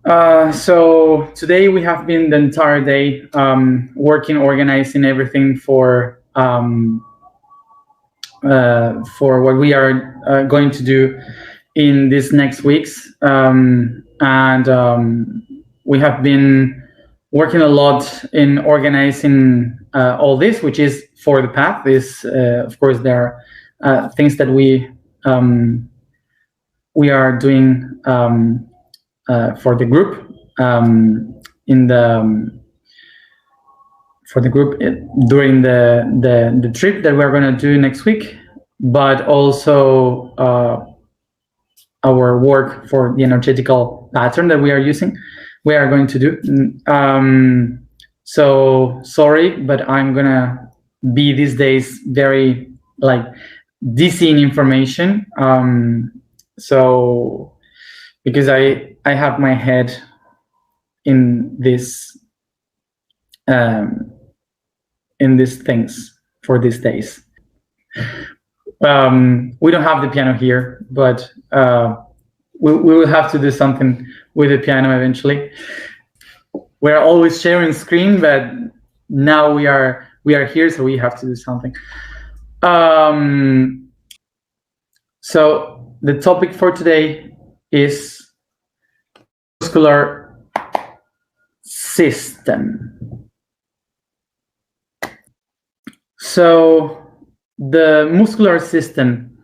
So today we have been the entire day working, organizing everything for what we are going to do in these next weeks, and we have been working a lot in organizing all this, which is for the path. Of course, there are things that we are doing for the group in the for the group during the trip that we're going to do next week, but also our work for the energetical pattern that we are going to do. So sorry, but I'm gonna be these days very like dizzy in information. So because I have my head in these things for these days. We don't have the piano here, but we will have to do something with the piano eventually. We're always sharing screen, but now we are here, so we have to do something. So the topic for today is muscular system. So the muscular system,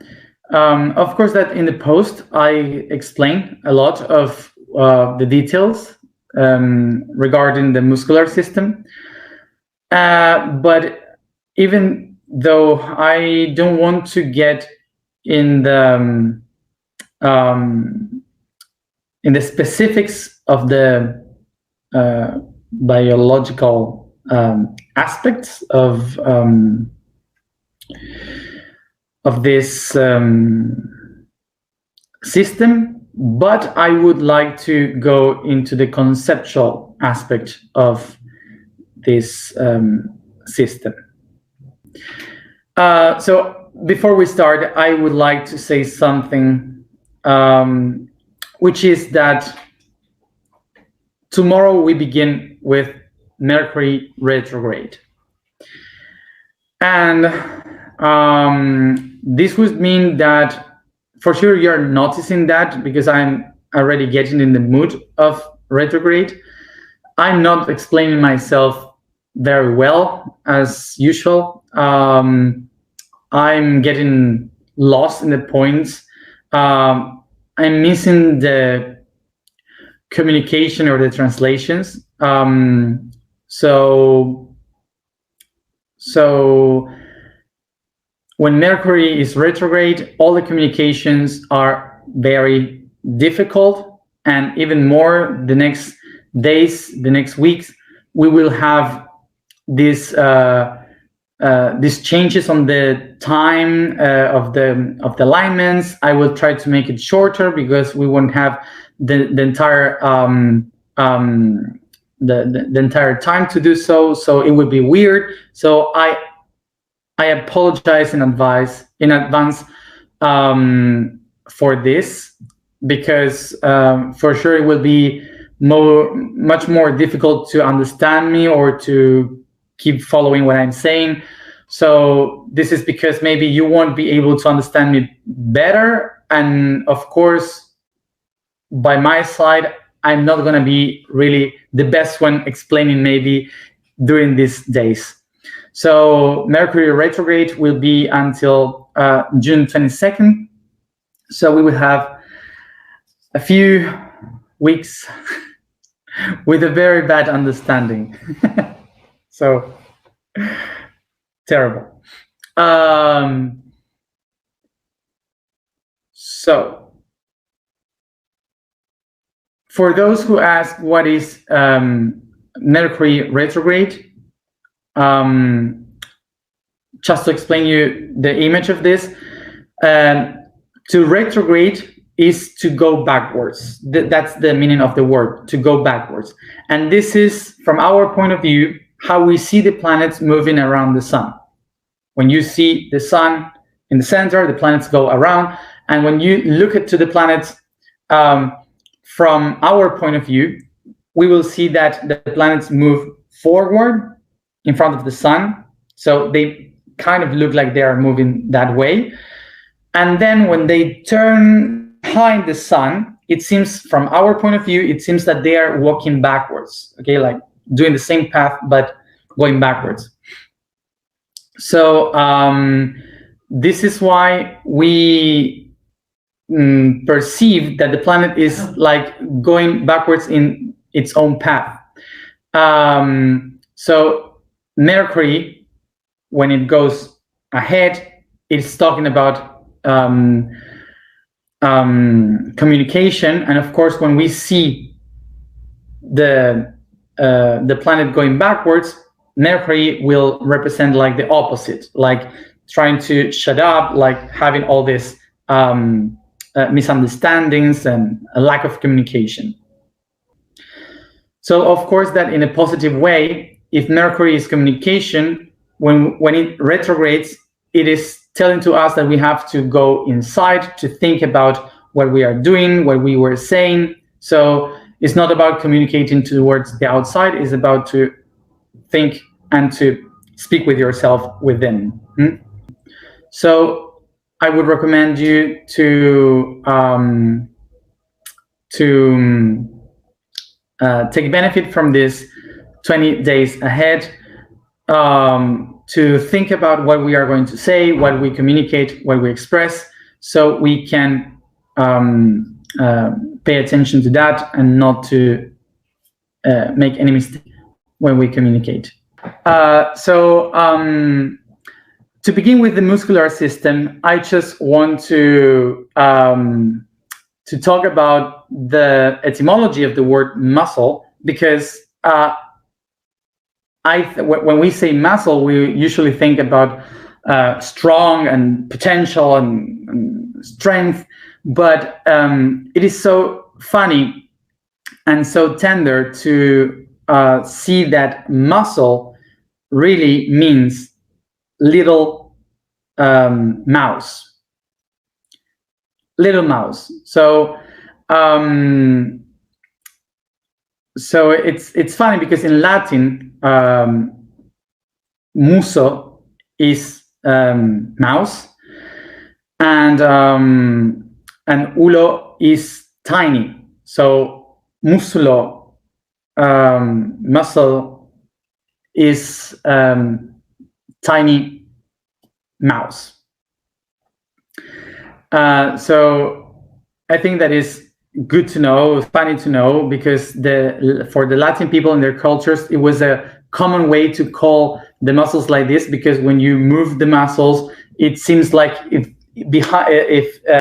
of course, that in the post I explain a lot of the details regarding the muscular system, but even though I don't want to get in the specifics of the biological aspects of this system, but I would like to go into the conceptual aspect of this system. So before we start, I would like to say something, which is that tomorrow we begin with Mercury retrograde. And this would mean that for sure you're noticing that, because I'm already getting in the mood of retrograde. I'm not explaining myself very well as usual. I'm getting lost in the points. I'm missing the communication or the translations. So when Mercury is retrograde, all the communications are very difficult, and even more the next days, the next weeks, we will have these changes on the time of the alignments. I will try to make it shorter because we won't have the entire the entire time to do so. So it would be weird. So I apologize in advance for this, because for sure it will be much more difficult to understand me or to keep following what I'm saying. So this is because maybe you won't be able to understand me better, and of course by my side I'm not going to be really the best one explaining maybe during these days. So Mercury retrograde will be until June 22nd. So we will have a few weeks with a very bad understanding. So terrible. So for those who ask what is Mercury retrograde, just to explain you the image of this, to retrograde is to go backwards. That's the meaning of the word, to go backwards. And this is, from our point of view, how we see the planets moving around the sun. When you see the sun in the center, the planets go around. And when you look to the planets from our point of view, we will see that the planets move forward in front of the sun. So they kind of look like they are moving that way. And then when they turn behind the sun, it seems, from our point of view, it seems that they are walking backwards, okay, like doing the same path, but going backwards. So this is why we perceive that the planet is like going backwards in its own path. So Mercury, when it goes ahead, it's talking about communication, and of course, when we see the planet going backwards, Mercury will represent like the opposite, like trying to shut up, like having all these misunderstandings and a lack of communication. So of course that in a positive way, if Mercury is communication, when it retrogrades, it is telling to us that we have to go inside to think about what we are doing, what we were saying. So it's not about communicating towards the outside, it's about to think and to speak with yourself within. So I would recommend you to take benefit from this 20 days ahead, to think about what we are going to say, what we communicate, what we express, so we can pay attention to that and not to make any mistake when we communicate. To begin with the muscular system, I just want to talk about the etymology of the word muscle, because when we say muscle, we usually think about strong and potential and strength, but it is so funny and so tender to see that muscle really means little mouse. Little mouse. So it's funny because in Latin, muso is mouse, and ulo is tiny. So musculo, muscle, is tiny mouse. So I think that is good to know, funny to know, because for the Latin people in their cultures, it was a common way to call the muscles like this, because when you move the muscles, it seems like if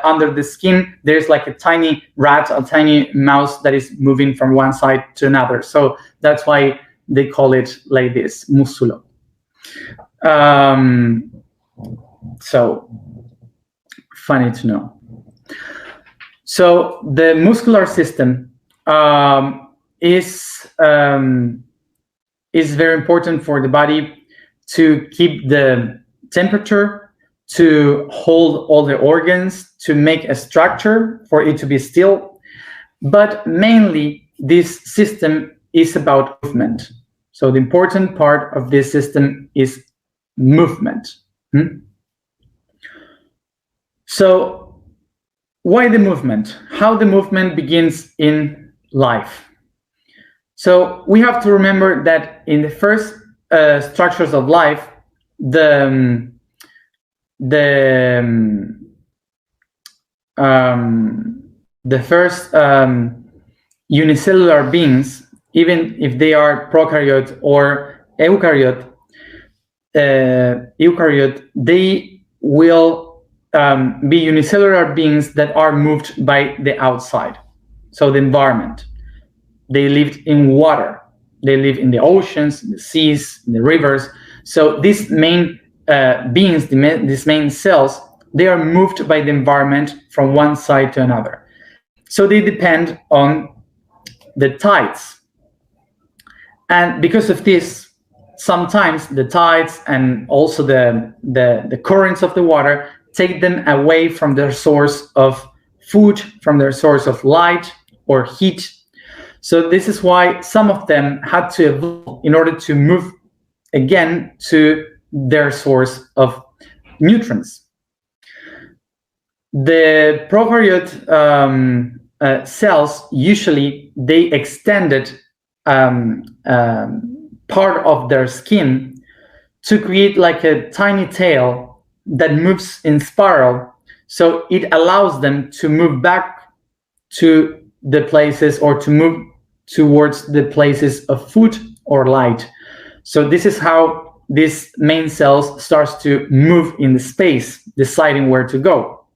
under the skin there's like a tiny rat, a tiny mouse that is moving from one side to another. So that's why they call it like this, musculo. So funny to know. So the muscular system is very important for the body to keep the temperature, to hold all the organs, to make a structure for it to be still. But mainly this system is about movement. So the important part of this system is movement. So why the movement? How the movement begins in life? So we have to remember that in the first structures of life, the first unicellular beings, even if they are prokaryote or eukaryote, they will be unicellular beings that are moved by the outside. So the environment. They lived in water. They live in the oceans, the seas, the rivers. So these main beings, these main cells, they are moved by the environment from one side to another. So they depend on the tides. And because of this, sometimes the tides and also the currents of the water take them away from their source of food, from their source of light, or heat. So this is why some of them had to evolve in order to move again to their source of nutrients. The prokaryote cells, usually they extended part of their skin to create like a tiny tail that moves in spiral. So it allows them to move back to the places, or to move towards the places of food or light. So this is how this main cells starts to move in the space, deciding where to go.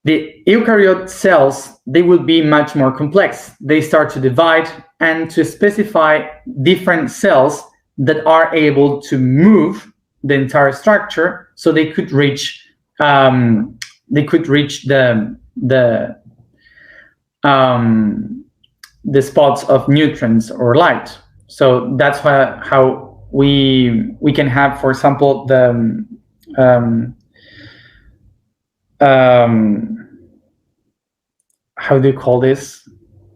The eukaryote cells, they will be much more complex. They start to divide and to specify different cells that are able to move the entire structure, so they could reach the spots of nutrients or light. So that's how we can have, for example, the how do you call this?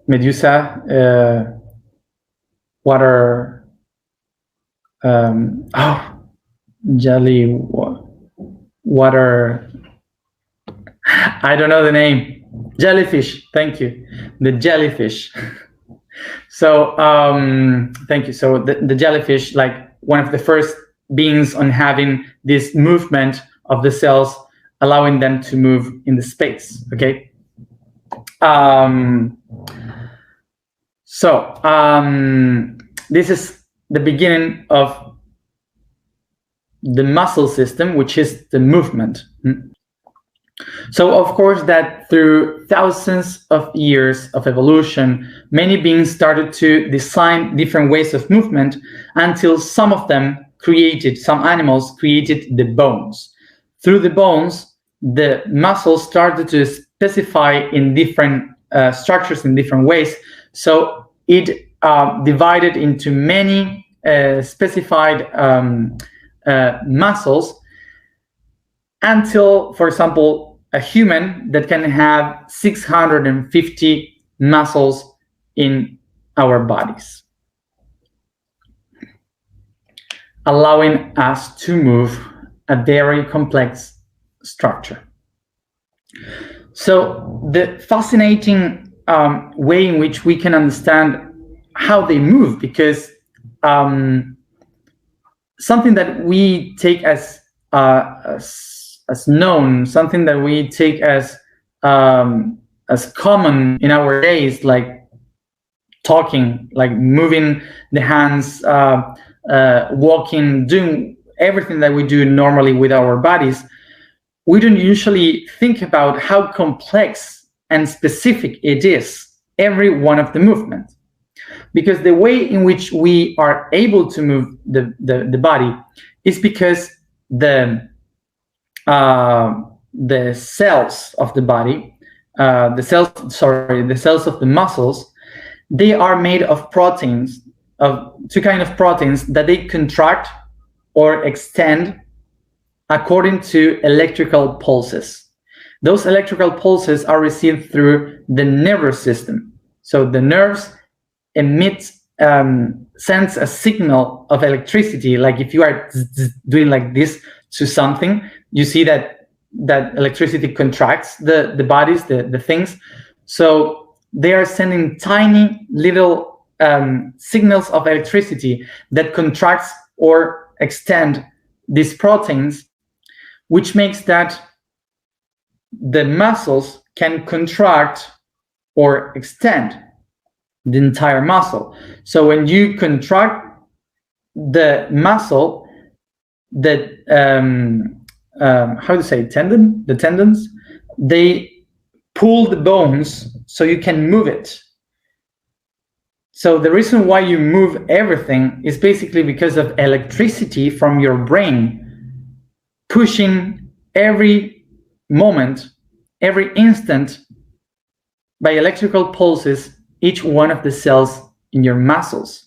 Medusa, water. Jelly water. I don't know the name. Jellyfish. Thank you. The jellyfish. So thank you. So the jellyfish, like one of the first beings on having this movement of the cells, allowing them to move in the space. Okay. This is the beginning of the muscle system, which is the movement. So of course that through thousands of years of evolution, many beings started to design different ways of movement, until some of them some animals created the bones. Through the bones, the muscles started to specify in different structures in different ways. So it divided into many specified muscles, until, for example, a human that can have 650 muscles in our bodies, allowing us to move a very complex structure. So the fascinating way in which we can understand how they move, because something that we take as known, something that we take as common in our days, like talking, like moving the hands, walking, doing everything that we do normally with our bodies, we don't usually think about how complex and specific it is, every one of the movements. Because the way in which we are able to move the body is because the cells of the body, the cells of the muscles, they are made of proteins, of two kinds of proteins that they contract or extend according to electrical pulses. Those electrical pulses are received through the nervous system. So the nerves sends a signal of electricity. Like if you are doing like this to something, you see that electricity contracts the bodies, the things. So they are sending tiny little signals of electricity that contracts or extend these proteins, which makes that the muscles can contract or extend the entire muscle. So when you contract the muscle, the the tendons, they pull the bones so you can move it. So the reason why you move everything is basically because of electricity from your brain pushing every moment, every instant, by electrical pulses, each one of the cells in your muscles.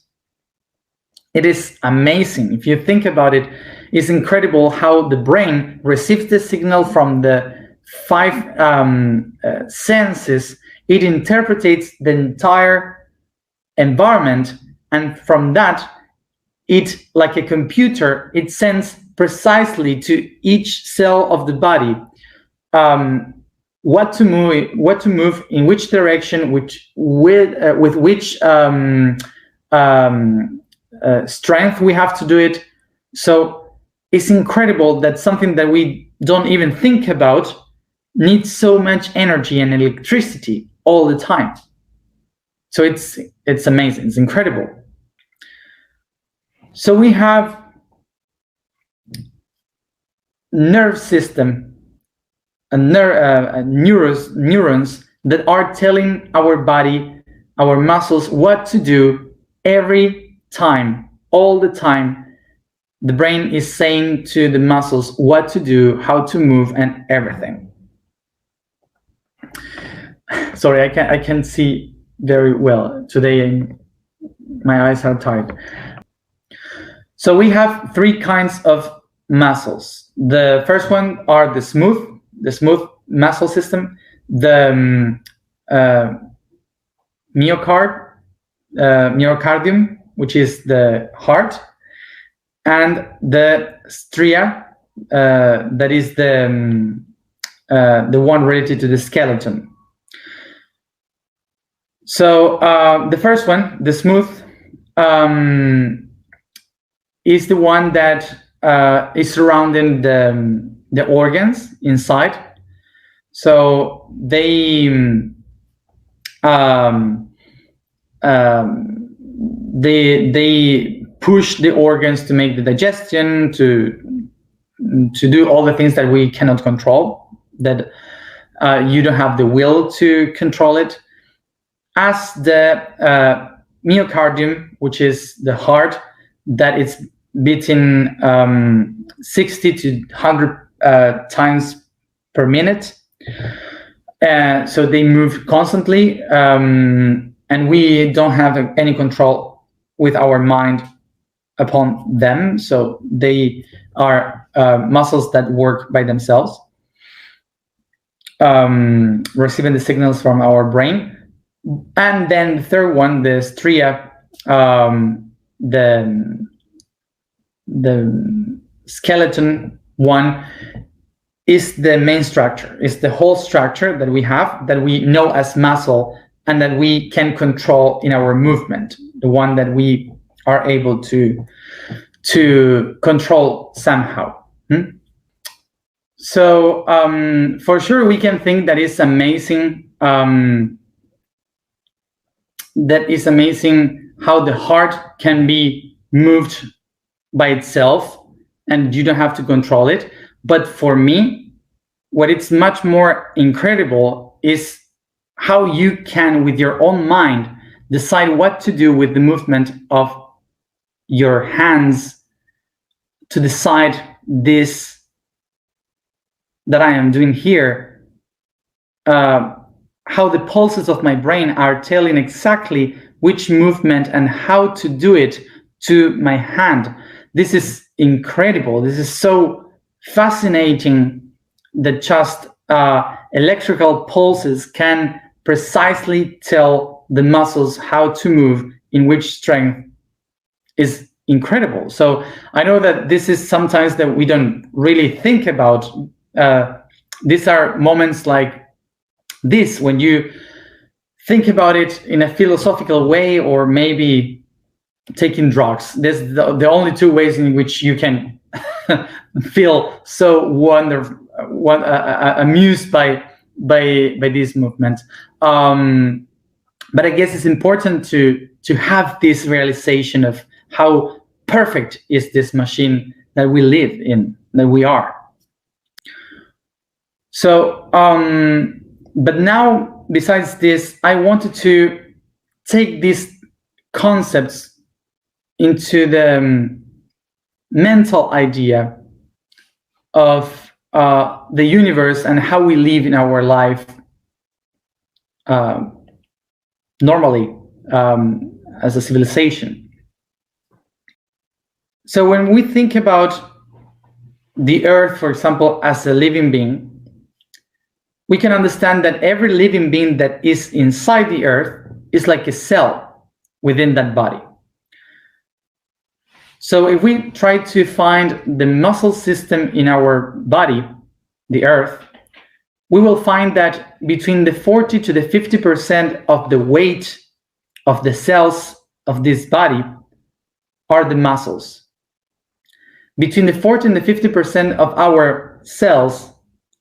It is amazing. If you think about it, it's incredible how the brain receives the signal from the five senses. it interprets the entire environment, and from that, it, like a computer, it sends precisely to each cell of the body what to move, in which direction, with which strength we have to do it. So it's incredible that something that we don't even think about needs so much energy and electricity all the time. So it's amazing. It's incredible. So we have nerve system and neurons that are telling our body, our muscles, what to do every time, all the time. The brain is saying to the muscles what to do, how to move, and everything. Sorry, I can't see very well today. My eyes are tired. So we have three kinds of muscles. The first one are the smooth muscle system, the myocardium, which is the heart, and the stria, that is the one related to the skeleton. So the first one, the smooth, is the one that is surrounding the organs inside. So they push the organs to make the digestion, to do all the things that we cannot control, that you don't have the will to control it. As the myocardium, which is the heart, that it's beating 60 to 100 times per minute. So they move constantly, and we don't have any control with our mind upon them. So they are muscles that work by themselves, receiving the signals from our brain. And then the third one, the stria, the skeleton one, is the main structure. It's the whole structure that we have, that we know as muscle, and that we can control in our movement, the one that we are able to control somehow. So for sure we can think that is amazing. That is amazing how the heart can be moved by itself and you don't have to control it. But for me, what it's much more incredible is how you can, with your own mind, decide what to do with the movement of your hands, to decide this that I am doing here, how the pulses of my brain are telling exactly which movement and how to do it to my hand. This is incredible. This is so fascinating that just electrical pulses can precisely tell the muscles how to move, in which strength, is incredible. So I know that this is sometimes that we don't really think about. These are moments like this, when you think about it in a philosophical way, or maybe taking drugs. There's the only two ways in which you can feel so amused by this movement. But I guess it's important to have this realization of how perfect is this machine that we live in, that we are. So, but now, besides this, I wanted to take these concepts into the mental idea of the universe and how we live in our life normally as a civilization. So when we think about the Earth, for example, as a living being, we can understand that every living being that is inside the earth is like a cell within that body. So if we try to find the muscle system in our body, the earth, we will find that between the 40 to the 50% of the weight of the cells of this body are the muscles. Between the 40 and the 50% of our cells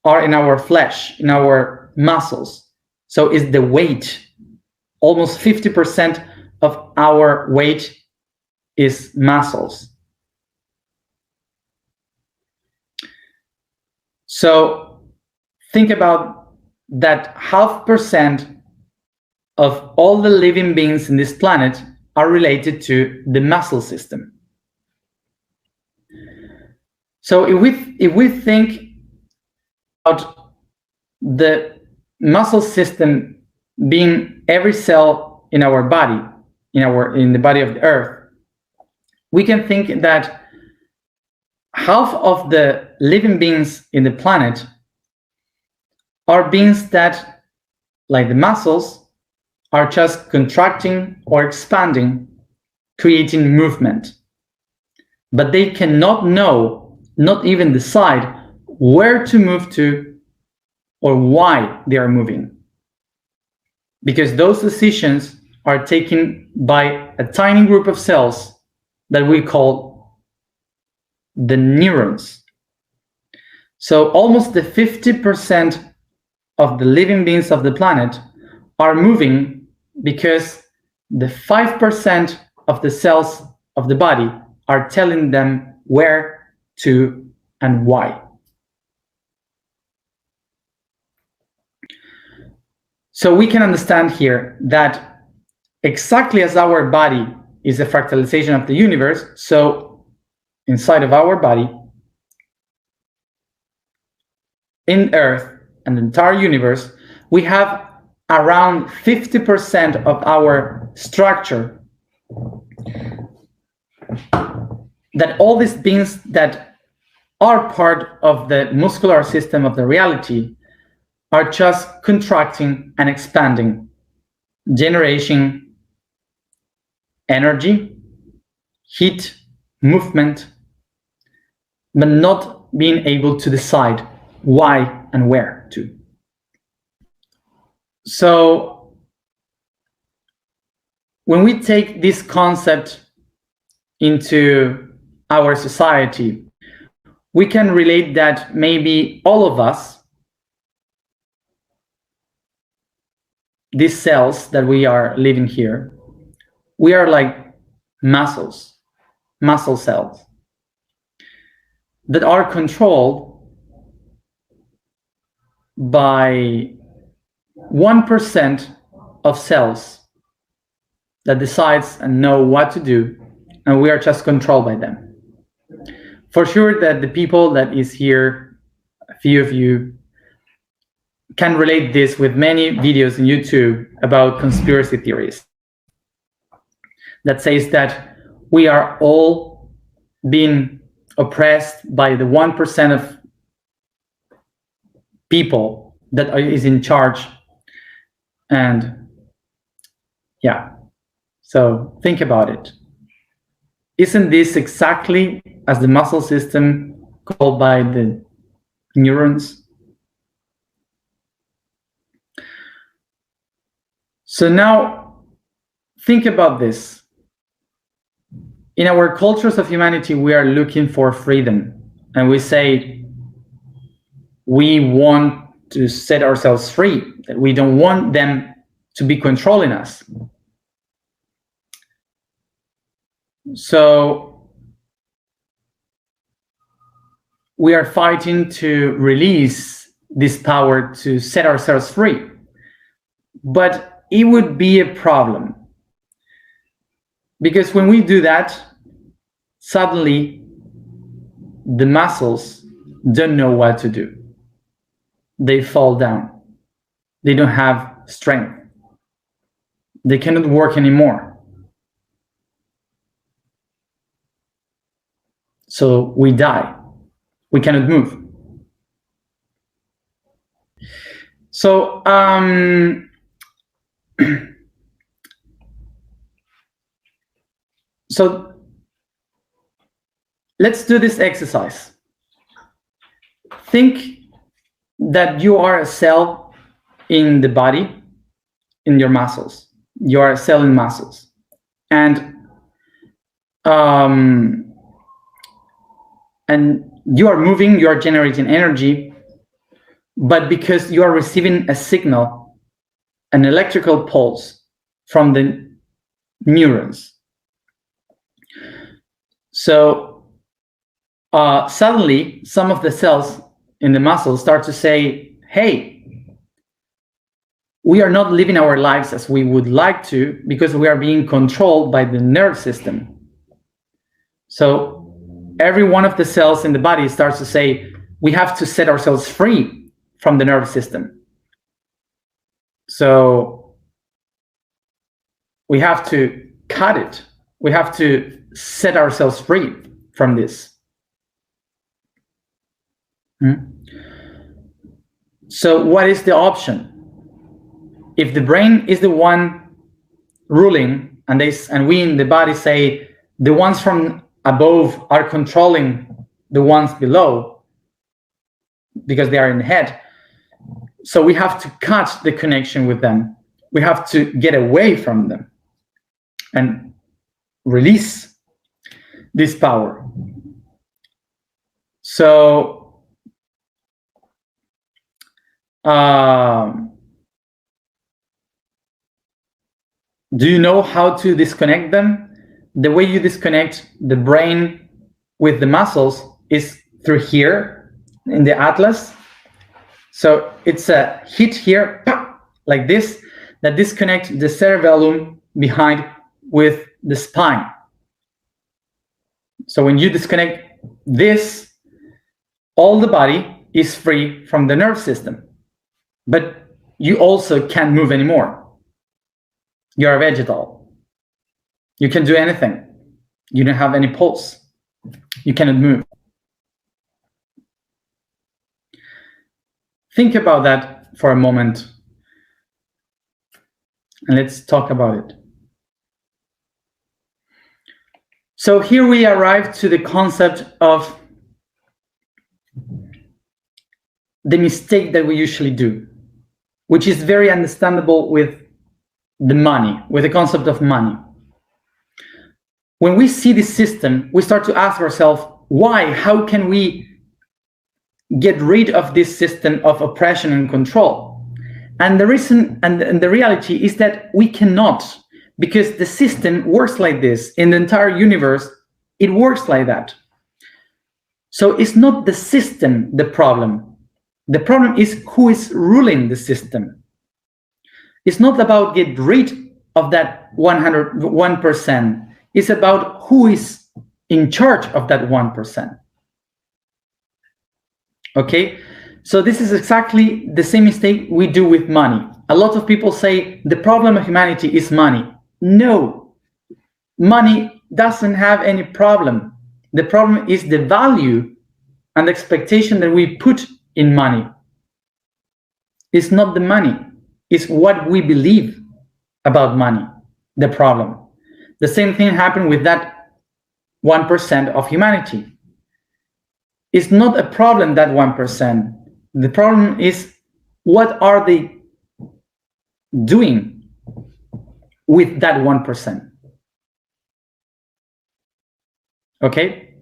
are in our flesh, in our muscles. So it's the weight. Almost 50% of our weight is muscles. So think about that 0.5% of all the living beings in this planet are related to the muscle system. So if we think about the muscle system being every cell in our body, in the body of the earth, we can think that half of the living beings in the planet are beings that, like the muscles, are just contracting or expanding, creating movement. But they cannot know, not even decide, where to move to or why they are moving. Because those decisions are taken by a tiny group of cells that we call the neurons. So almost the 50% of the living beings of the planet are moving because the 5% of the cells of the body are telling them where to and why. So we can understand here that exactly as our body is a fractalization of the universe, so inside of our body, in Earth and the entire universe, we have around 50% of our structure that all these beings that are part of the muscular system of the reality are just contracting and expanding, generating energy, heat, movement, but not being able to decide why and where to. So when we take this concept into our society, we can relate that maybe all of us, these cells that we are living here, we are like muscle cells that are controlled by 1% of cells that decides and know what to do, and we are just controlled by them. For sure that the people that is here, a few of you, can relate this with many videos on YouTube about conspiracy theories that says that we are all being oppressed by the 1% of people that is in charge. And yeah, so think about it. Isn't this exactly as the muscle system called by the neurons? So now think about this. In our cultures of humanity, we are looking for freedom, and we say we want to set ourselves free, that we don't want them to be controlling us. So we are fighting to release this power to set ourselves free. But it would be a problem, because when we do that, suddenly the muscles don't know what to do. They fall down. They don't have strength. They cannot work anymore. So we die. We cannot move. So so let's do this exercise. Think that you are a cell in the body, in your muscles. You are a cell in muscles, and you are moving, you are generating energy, but because you are receiving a signal, an electrical pulse from the neurons. So suddenly, some of the cells in the muscles start to say, hey, we are not living our lives as we would like to because we are being controlled by the nerve system. So every one of the cells in the body starts to say, we have to set ourselves free from the nervous system. So we have to cut it. We have to set ourselves free from this. So what is the option? If the brain is the one ruling, and we in the body say the ones from above are controlling the ones below because they are in the head, so we have to cut the connection with them. We have to get away from them and release this power. So do you know how to disconnect them? The way you disconnect the brain with the muscles is through here in the atlas. So it's a hit here, like this, that disconnects the cerebellum behind with the spine. So when you disconnect this, all the body is free from the nerve system, but you also can't move anymore. You're a vegetal. You can do anything. You don't have any pulse. You cannot move. Think about that for a moment, and let's talk about it. So here we arrive to the concept of the mistake that we usually do, which is very understandable with the money, with the concept of money. When we see this system, we start to ask ourselves, why? How can we get rid of this system of oppression and control? And the reason and the reality is that we cannot, because the system works like this. In the entire universe, it works like that. So it's not the system the problem. The problem is who is ruling the system. It's not about get rid of that 1%. It's about who is in charge of that 1%. Okay, so this is exactly the same mistake we do with money. A lot of people say the problem of humanity is money. No, money doesn't have any problem. The problem is the value and the expectation that we put in money. It's not the money, it's what we believe about money, the problem. The same thing happened with that 1% of humanity. It's not a problem, that 1%. The problem is, what are they doing with that 1%? Okay?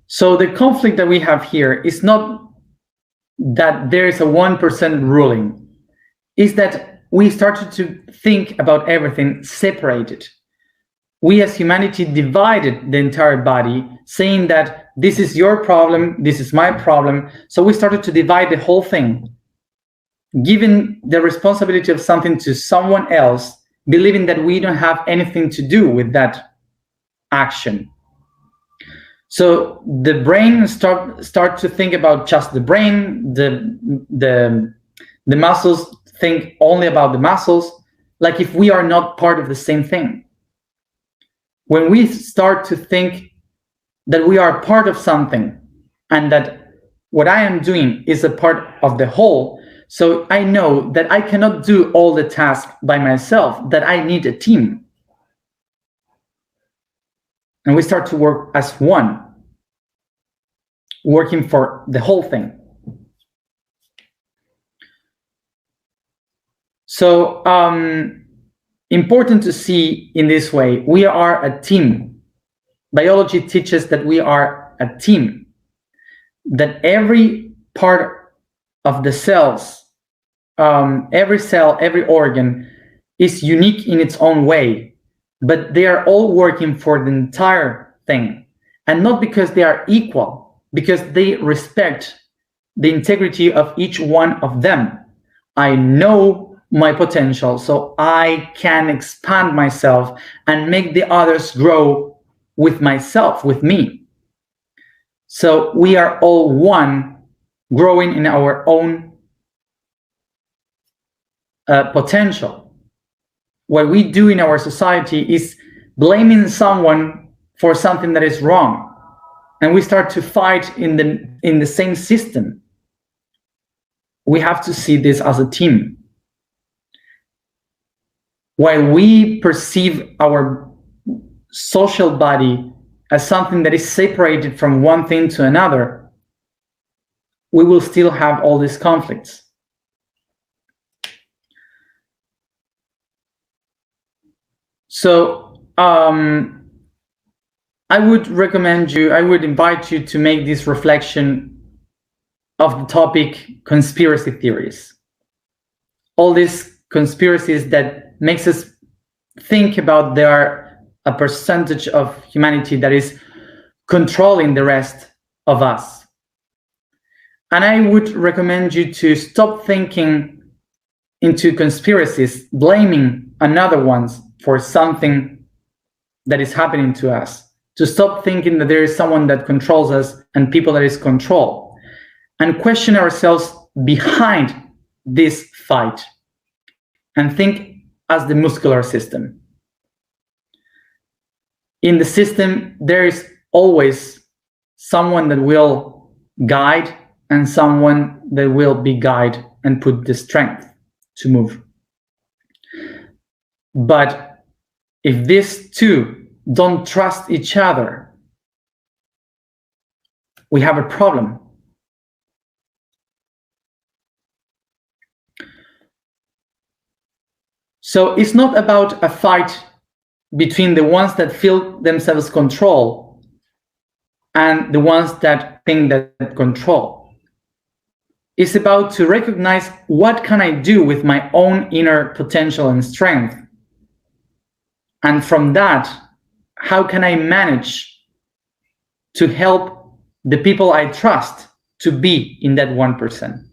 So the conflict that we have here is not that there is a 1% ruling, is that we started to think about everything separated. We as humanity divided the entire body, saying that this is your problem, this is my problem. So we started to divide the whole thing, giving the responsibility of something to someone else, believing that we don't have anything to do with that action. So the brain start to think about just the brain, the muscles think only about the muscles, like if we are not part of the same thing. When we start to think that we are part of something and that what I am doing is a part of the whole, So I know that I cannot do all the tasks by myself, that I need a team. And we start to work as one, working for the whole thing. So important to see in this way, we are a team. Biology teaches that we are a team, that every part of the cells, every cell, every organ is unique in its own way, but they are all working for the entire thing. And not because they are equal, because they respect the integrity of each one of them. I know my potential, so I can expand myself and make the others grow with myself, with me. So we are all one, growing in our own potential. What we do in our society is blaming someone for something that is wrong, and we start to fight in the same system. We have to see this as a team. While we perceive our social body as something that is separated from one thing to another, we will still have all these conflicts. So I would invite you to make this reflection of the topic conspiracy theories. All these conspiracies that makes us think about there are a percentage of humanity that is controlling the rest of us. And I would recommend you to stop thinking into conspiracies, blaming another ones for something that is happening to us, to stop thinking that there is someone that controls us and people that is control, and question ourselves behind this fight, and think as the muscular system. In the system, there is always someone that will guide and someone that will be guided and put the strength to move. But if these two don't trust each other, we have a problem. So it's not about a fight between the ones that feel themselves control and the ones that think that control. It's about to recognize what can I do with my own inner potential and strength. And from that, how can I manage to help the people I trust to be in that 1%?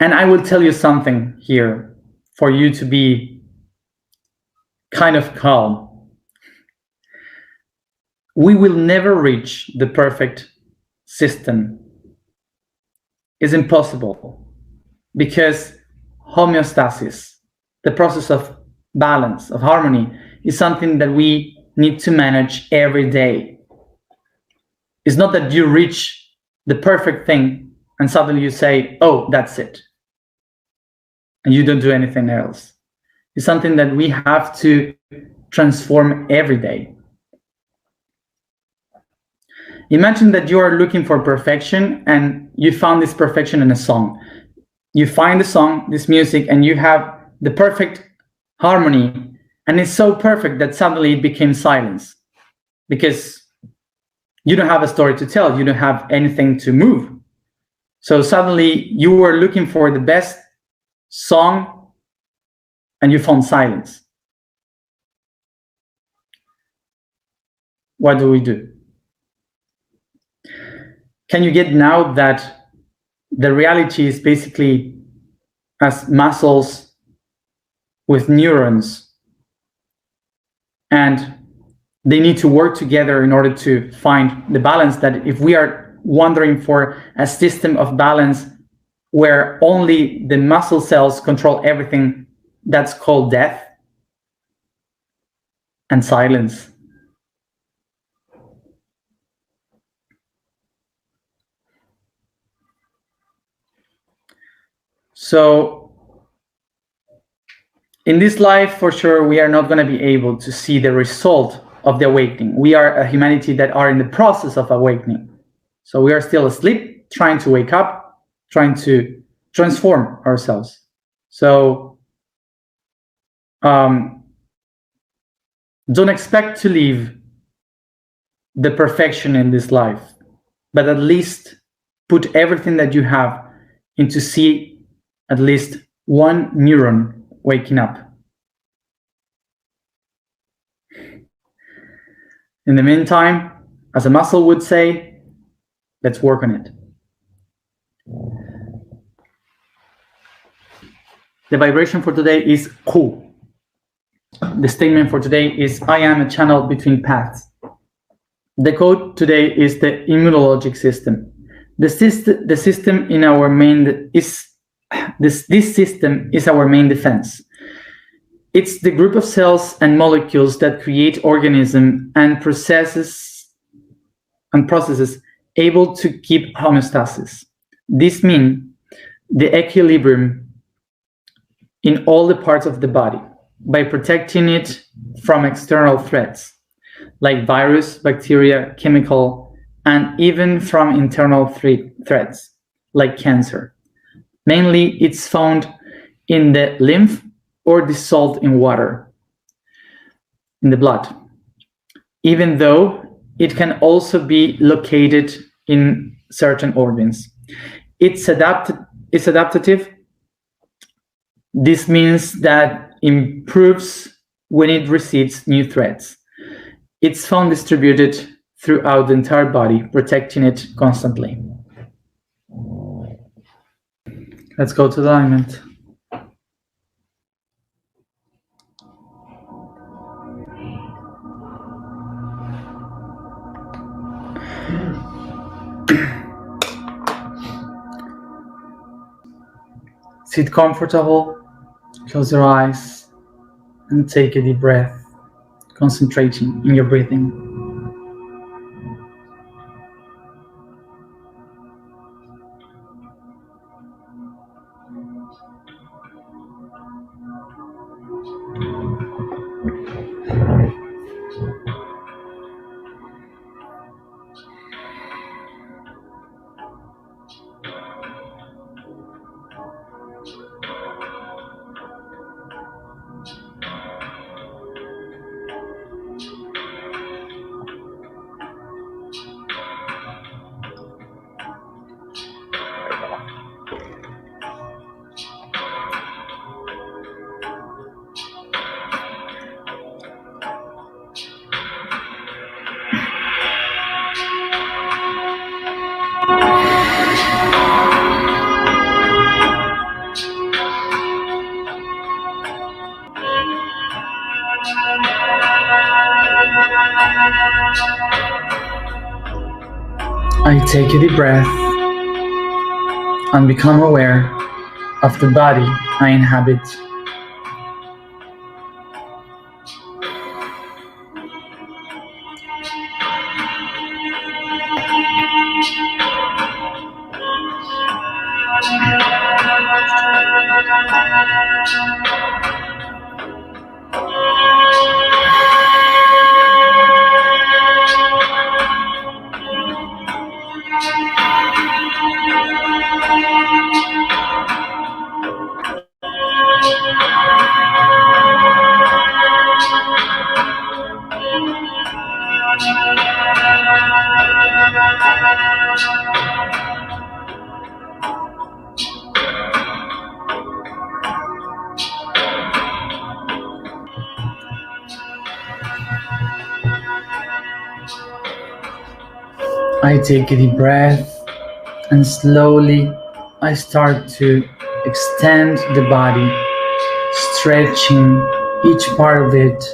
And I will tell you something here for you to be kind of calm. We will never reach the perfect system. It's impossible, because homeostasis, the process of balance, of harmony, is something that we need to manage every day. It's not that you reach the perfect thing and suddenly you say, oh, that's it, and you don't do anything else. It's something that we have to transform every day. Imagine that you are looking for perfection and you found this perfection in a song. You find the song, this music, and you have the perfect harmony, and it's so perfect that suddenly it became silence, because you don't have a story to tell, you don't have anything to move. So suddenly you were looking for the best song and you found silence. What do we do? Can you get now that the reality is basically as muscles with neurons, and they need to work together in order to find the balance? That if we are wondering for a system of balance where only the muscle cells control everything, that's called death. and silence. So in this life, for sure, we are not going to be able to see the result of the awakening. We are a humanity that are in the process of awakening. So we are still asleep, trying to wake up, trying to transform ourselves. So don't expect to live the perfection in this life, but at least put everything that you have into see at least one neuron waking up. In the meantime, as a muscle would say, let's work on it. The vibration for today is Ku. The statement for today is I am a channel between paths. The code today is the immunologic system. This system in our main is this system is our main defense. It's the group of cells and molecules that create organism and processes able to keep homeostasis. This means the equilibrium in all the parts of the body by protecting it from external threats like virus, bacteria, chemical, and even from internal threats like cancer. Mainly, it's found in the lymph or dissolved in water, in the blood, even though it can also be located in certain organs. It's adaptative. This means that it improves when it receives new threats. It's found distributed throughout the entire body, protecting it constantly. Let's go to the alignment. Sit comfortable, close your eyes, and take a deep breath, concentrating in your breathing. I take a deep breath and become aware of the body I inhabit. I take a deep breath and slowly I start to extend the body, stretching each part of it,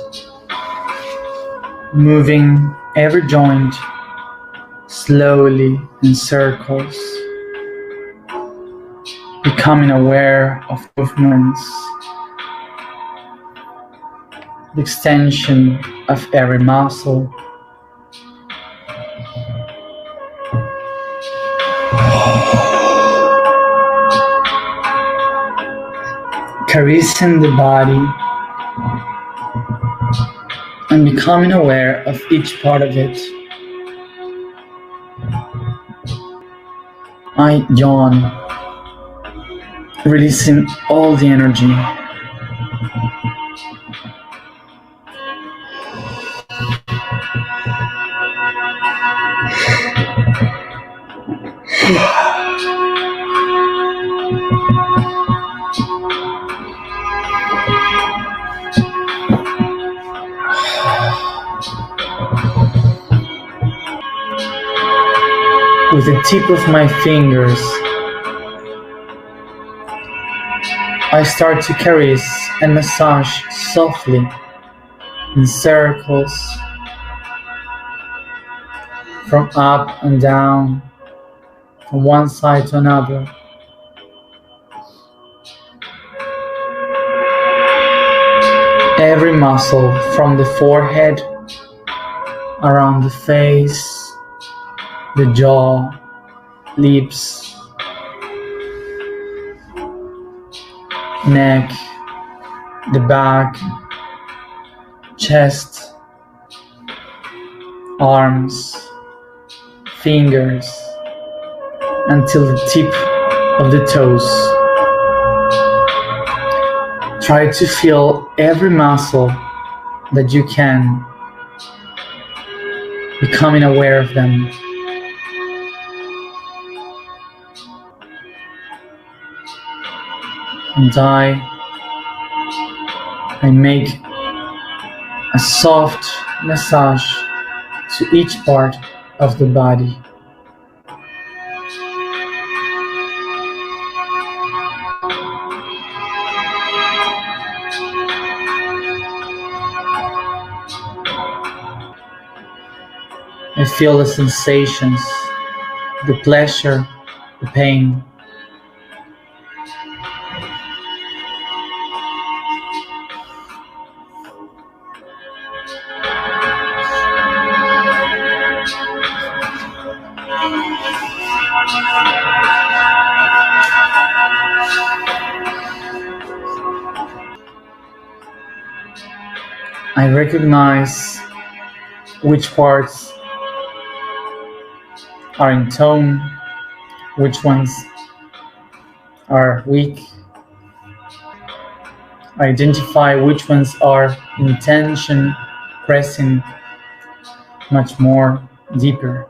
moving every joint slowly in circles, becoming aware of movements. the extension of every muscle, caressing the body and becoming aware of each part of it. I yawn, releasing all the energy. With the tip of my fingers, I start to caress and massage softly in circles from up and down, from one side to another. Every muscle from the forehead, around the face, the jaw, lips, neck, the back, chest, arms, fingers, until the tip of the toes. Try to feel every muscle that you can, becoming aware of them. And I make a soft massage to each part of the body. I feel the sensations, the pleasure, the pain. I recognize which parts are in tone, which ones are weak. I identify which ones are in tension, pressing much more deeper.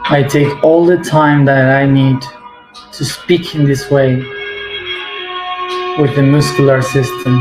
I take all the time that I need to speak in this way with the muscular system.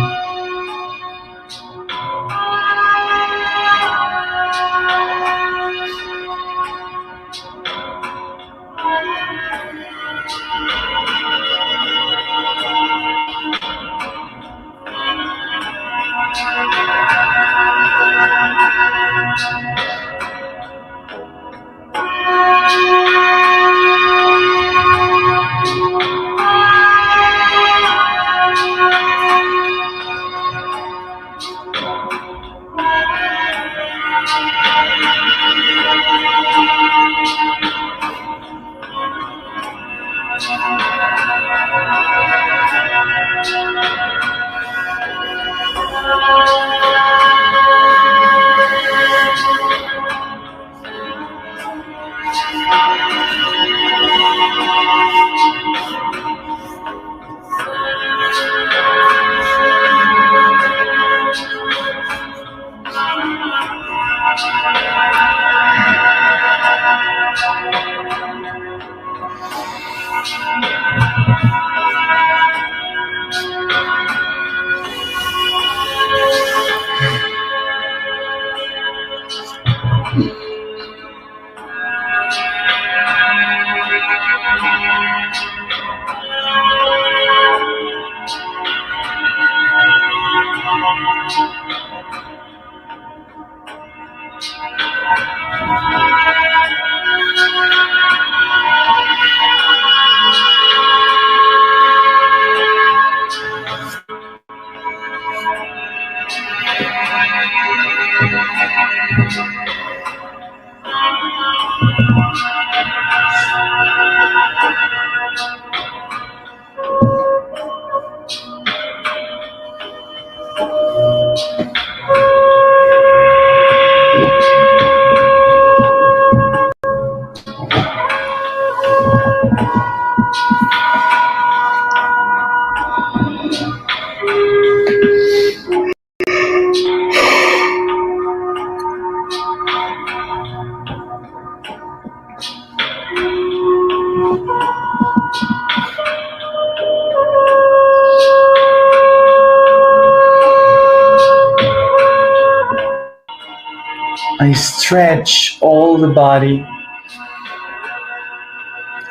I stretch all the body,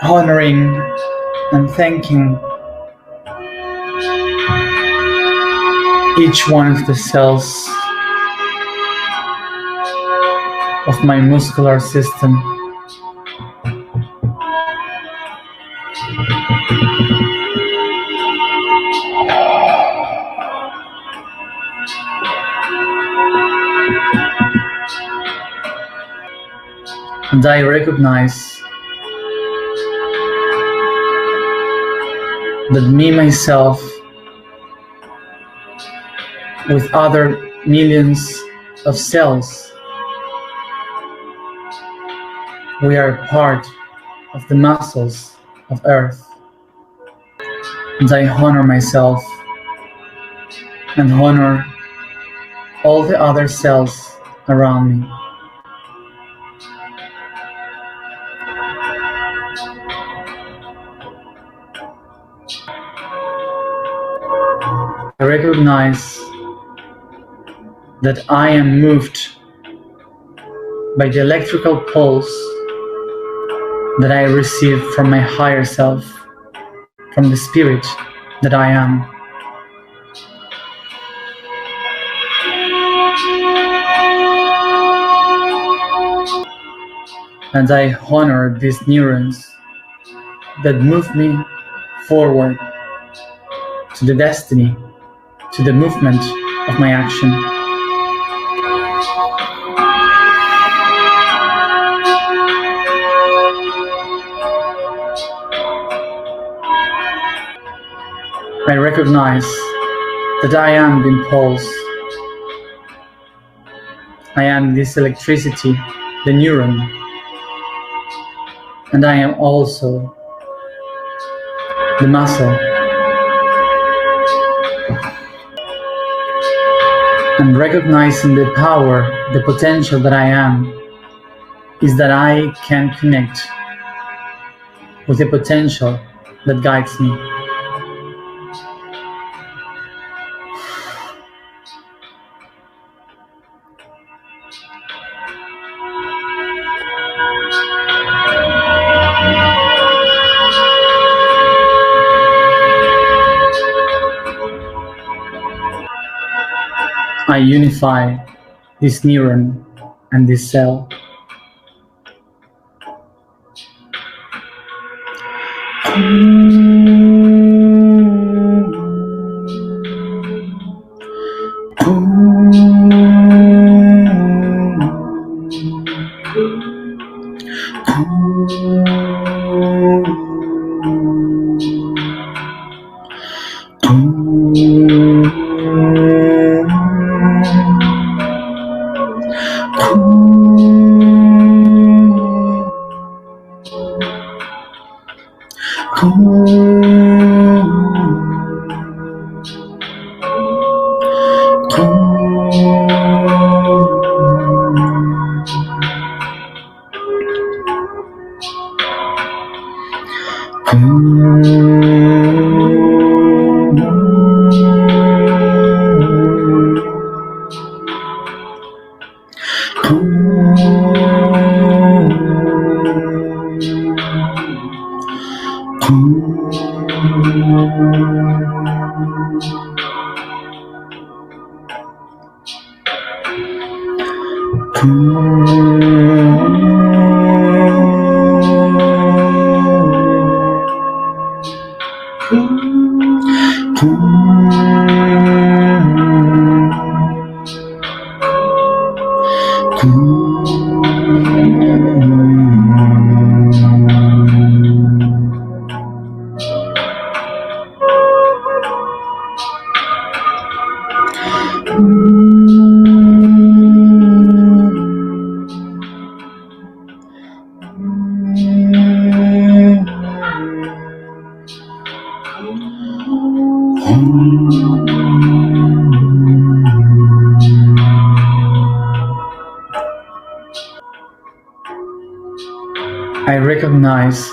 honoring and thanking each one of the cells of my muscular system. And I recognize that me, myself, with other millions of cells, we are part of the muscles of Earth. And I honor myself and honor all the other cells around me. I recognize that I am moved by the electrical pulse that I receive from my higher self, from the spirit that I am. And I honor these neurons that move me forward to the destiny, to the movement of my action. I recognize that I am the impulse. I am this electricity, the neuron, and I am also the muscle. And recognizing the power, the potential that I am, is that I can connect with the potential that guides me. I unify this neuron and this cell. I recognize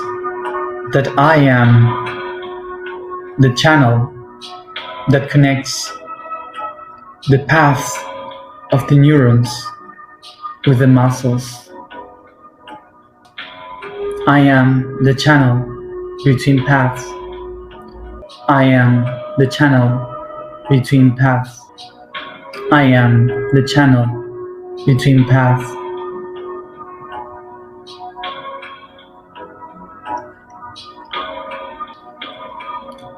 that I am the channel that connects the path of the neurons with the muscles. I am the channel between paths. I am the channel between paths. I am the channel between paths.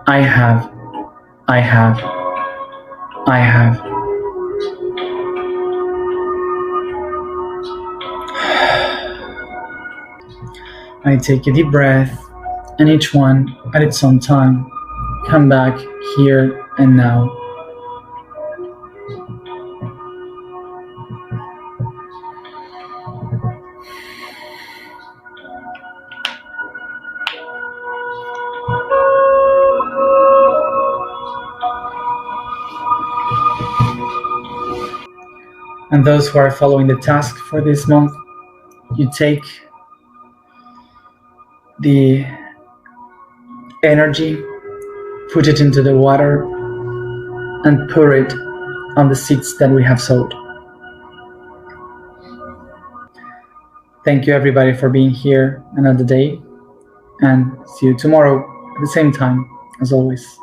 I have, I have, I have. I take a deep breath, and each one at its own time. Come back here and now. And those who are following the task for this month, you take the energy, put it into the water, and pour it on the seeds that we have sowed. Thank you everybody for being here another day, and see you tomorrow at the same time as always.